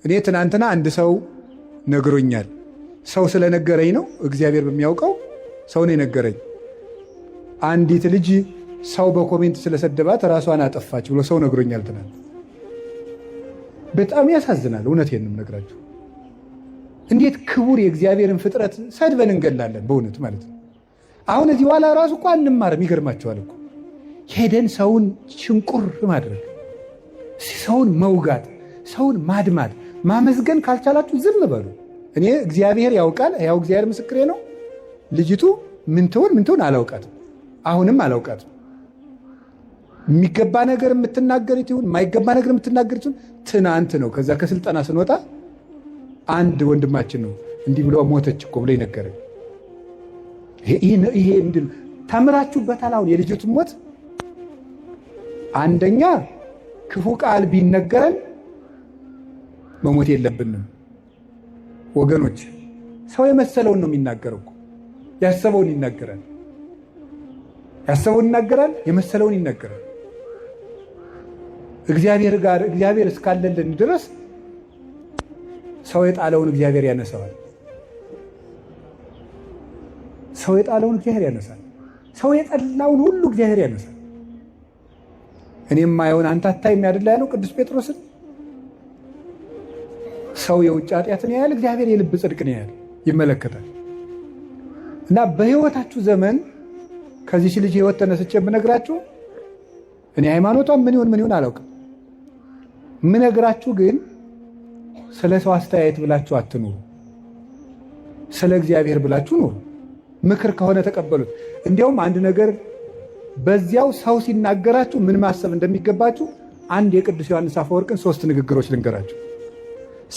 እኔ ትናንትና አንድ ሰው ነግሮኛል። ሰው ስለነገረኝ ነው፣ እግዚአብሔር በሚያውቀው ሰው ነው የነገረኝ። አንዲት ልጅ ሰው በኮሜንት ስለሰደባት ራሷን አጠፋች ብሎ ሰው ነግሮኛል ትናንት። በጣም ያሳዝናል። እውነቴን ነው የምነግራችሁ። እንዴት ክቡር የእግዚአብሔርን ፍጥረት ሰድበን እንገላለን በእውነት ማለት ነው። አሁን እዚህ በኋላ ራሱ እኮ አንማርም። ይገርማቸዋል እኮ ሄደን ሰውን ሽንቁር ማድረግ፣ ሰውን መውጋት፣ ሰውን ማድማት፣ ማመስገን ካልቻላችሁ ዝም በሉ። እኔ እግዚአብሔር ያውቃል፣ ያው እግዚአብሔር ምስክሬ ነው። ልጅቱ ምን ትሆን አላውቃትም፣ አሁንም አላውቃትም። የሚገባ ነገር የምትናገሩት ይሁን የማይገባ ነገር የምትናገሩት ይሁን ትናንት ነው ከዛ ከስልጠና ስንወጣ አንድ ወንድማችን ነው እንዲህ ብሎ ሞተች እኮ ብሎ ይነገረኝ። ይሄ ምንድን ተምራችሁበታል? አሁን የልጅቱን ሞት አንደኛ ክፉ ቃል ቢነገረን መሞት የለብንም ወገኖች። ሰው የመሰለውን ነው የሚናገረው እኮ። ያሰበውን ይናገራል፣ የመሰለውን ይናገራል። እግዚአብሔር እስካለልን ድረስ ሰው የጣለውን እግዚአብሔር ያነሳዋል። ሰው የጠላውን ሁሉ እግዚአብሔር ያነሳል። እኔም ማየውን አንተ አታይም አይደል ያለው ቅዱስ ጴጥሮስን። ሰው የውጭ ኃጢአትን ያያል፣ እግዚአብሔር የልብ ጽድቅን ያያል፣ ይመለከታል። እና በህይወታችሁ ዘመን ከዚህ ልጅ ህይወት ተነስቼ የምነግራችሁ እኔ ሃይማኖቷን ምን ይሁን አላውቅም። የምነግራችሁ ግን ስለ ሰው አስተያየት ብላችሁ አትኑሩ፣ ስለ እግዚአብሔር ብላችሁ ኑሩ። ምክር ከሆነ ተቀበሉት። እንዲያውም አንድ ነገር በዚያው ሰው ሲናገራችሁ ምን ማሰብ እንደሚገባችሁ አንድ የቅዱስ ዮሐንስ አፈወርቅን 3 ንግግሮች ልንገራችሁ።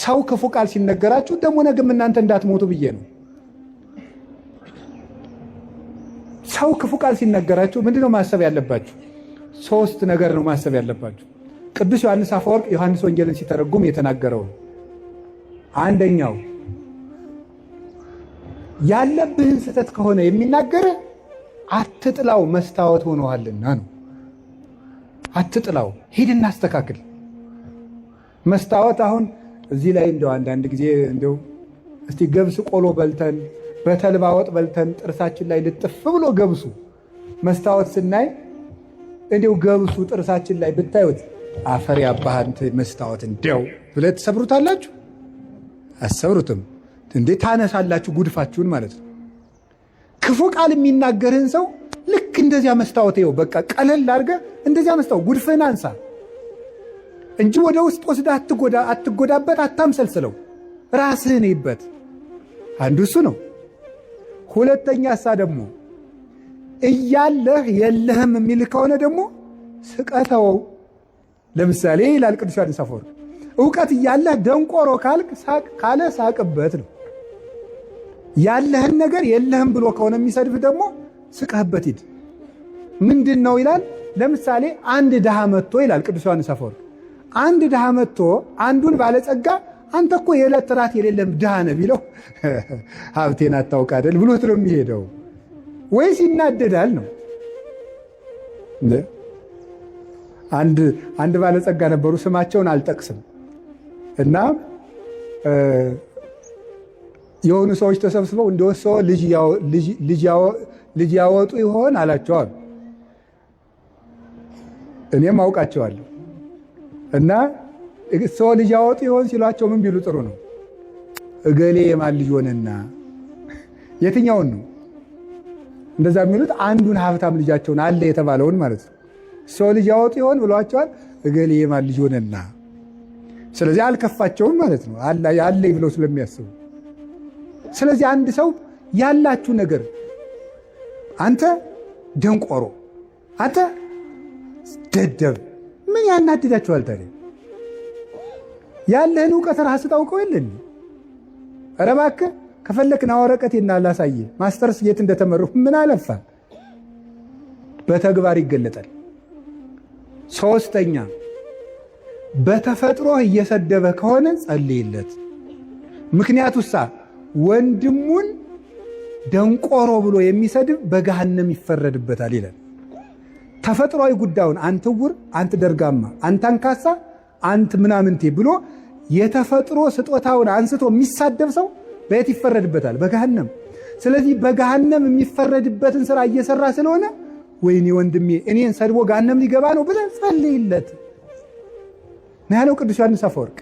ሰው ክፉ ቃል ሲነገራችሁ ደግሞ ነገም እናንተ እንዳትሞቱ ብዬ ነው። ሰው ክፉ ቃል ሲነገራችሁ ምንድነው ማሰብ ያለባችሁ? 3 ነገር ነው ማሰብ ያለባችሁ። ቅዱስ ዮሐንስ አፈወርቅ ዮሐንስ ወንጌልን ሲተረጉም የተናገረው አንደኛው ያለብህን ስህተት ከሆነ የሚናገር አትጥላው መስታወት ሆነዋልና ነው። አትጥላው፣ ሂድና አስተካክል። መስታወት አሁን እዚህ ላይ እንደው አንዳንድ ጊዜ እንደው እስቲ ገብስ ቆሎ በልተን በተልባ ወጥ በልተን ጥርሳችን ላይ ልጥፍ ብሎ ገብሱ መስታወት ስናይ እንደው ገብሱ ጥርሳችን ላይ ብታዩት አፈር ያባህንት መስታወት እንደው ብለህ ትሰብሩታላችሁ? አሰብሩትም እንዴ? ታነሳላችሁ ጉድፋችሁን ማለት ነው። ክፉ ቃል የሚናገርህን ሰው ልክ እንደዚያ መስታወት ይኸው በቃ ቀለል አድርገህ እንደዚያ መስታወት ጉድፍህን አንሳ እንጂ ወደ ውስጥ ወስደህ አትጎዳበት፣ አታምሰልስለው፣ ራስህን ይበት። አንዱ እሱ ነው። ሁለተኛ እሳ ደግሞ እያለህ የለህም የሚል ከሆነ ደግሞ ስቀተወው። ለምሳሌ ይላል ቅዱስ ዮሐንስ አፈወርቅ እውቀት እያለህ ደንቆሮ ካለ ሳቅበት ነው። ያለህን ነገር የለህም ብሎ ከሆነ የሚሰድብ ደግሞ ስቀህበት ሂድ። ምንድን ነው ይላል? ለምሳሌ አንድ ድሃ መጥቶ ይላል ቅዱስ ዮሐንስ አፈወርቅ አንድ ድሃ መጥቶ አንዱን ባለጸጋ አንተ እኮ የዕለት ራት የሌለም ድሃ ነህ ቢለው ሀብቴን አታውቅ አይደል ብሎት ነው የሚሄደው ወይስ ይናደዳል ነው? አንድ ባለጸጋ ነበሩ፣ ስማቸውን አልጠቅስም እና የሆኑ ሰዎች ተሰብስበው እንደወሰው ልጅ ያወጡ ይሆን አላቸዋል። እኔም አውቃቸዋለሁ። እና ሰው ልጅ ያወጡ ይሆን ሲሏቸው ምን ቢሉ ጥሩ ነው? እገሌ የማን ልጅ ሆነና። የትኛውን ነው እንደዛ የሚሉት? አንዱን ሀብታም ልጃቸውን አለ የተባለውን ማለት ነው። ሰው ልጅ ያወጡ ይሆን ብሏቸዋል። እገሌ የማን ልጅ ሆነና። ስለዚህ አልከፋቸውም ማለት ነው፣ አለ ብለው ስለሚያስቡ። ስለዚህ አንድ ሰው ያላችሁ ነገር አንተ ደንቆሮ፣ አንተ ደደብ ምን ያናድዳችኋል ታዲያ? ያለህን እውቀት ራስህ ታውቀው የለን? ኧረ እባክህ ከፈለክ ና ወረቀቴና ላሳየህ ማስተርስ የት እንደተመረኩ ምን አለፋ። በተግባር ይገለጣል። 3ኛ በተፈጥሮ እየሰደበ ከሆነ ጸልይለት። ምክንያቱሳ ወንድሙን ደንቆሮ ብሎ የሚሰድብ በገሃነም ይፈረድበታል ይላል። ተፈጥሯዊ ጉዳዩን አንተ ዕውር፣ አንተ ደርጋማ፣ አንተ አንካሳ፣ አንተ ምናምንቴ ብሎ የተፈጥሮ ስጦታውን አንስቶ የሚሳደብ ሰው በየት ይፈረድበታል? በገሃነም። ስለዚህ በገሃነም የሚፈረድበትን ስራ እየሰራ ስለሆነ ወይኔ ወንድሜ እኔን ሰድቦ ገሃነም ሊገባ ነው ብለህ ጸልይለት ነው ያለው ቅዱስ ዮሐንስ አፈወርቅ።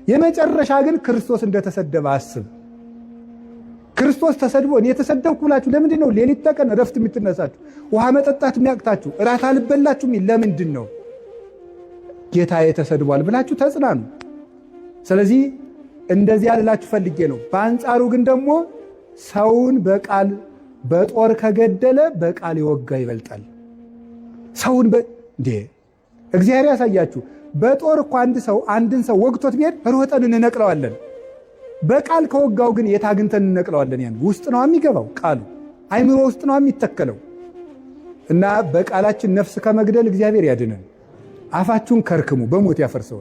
የመጨረሻ ግን ክርስቶስ እንደተሰደበ አስብ። ክርስቶስ ተሰድቦ እኔ የተሰደብኩ ብላችሁ ለምንድን ነው ሌሊት ተቀን እረፍት የምትነሳችሁ? ውሃ መጠጣት የሚያቅታችሁ? እራት አልበላችሁም? ለምንድን ነው? ጌታዬ ተሰድቧል ብላችሁ ተጽናኑ። ስለዚህ እንደዚህ ልላችሁ ፈልጌ ነው። በአንጻሩ ግን ደግሞ ሰውን በቃል በጦር ከገደለ በቃል የወጋ ይበልጣል። ሰውን እንዴ እግዚአብሔር ያሳያችሁ። በጦር እኮ አንድን ሰው ወግቶት ቢሄድ ሮጠን እንነቅለዋለን። በቃል ከወጋው ግን የት አግኝተን እንነቅለዋለን? ያን ውስጥ ነው የሚገባው። ቃሉ አይምሮ ውስጥ ነው የሚተከለው። እና በቃላችን ነፍስ ከመግደል እግዚአብሔር ያድነን። አፋችሁን ከርክሙ፣ በሞት ያፈርሰው።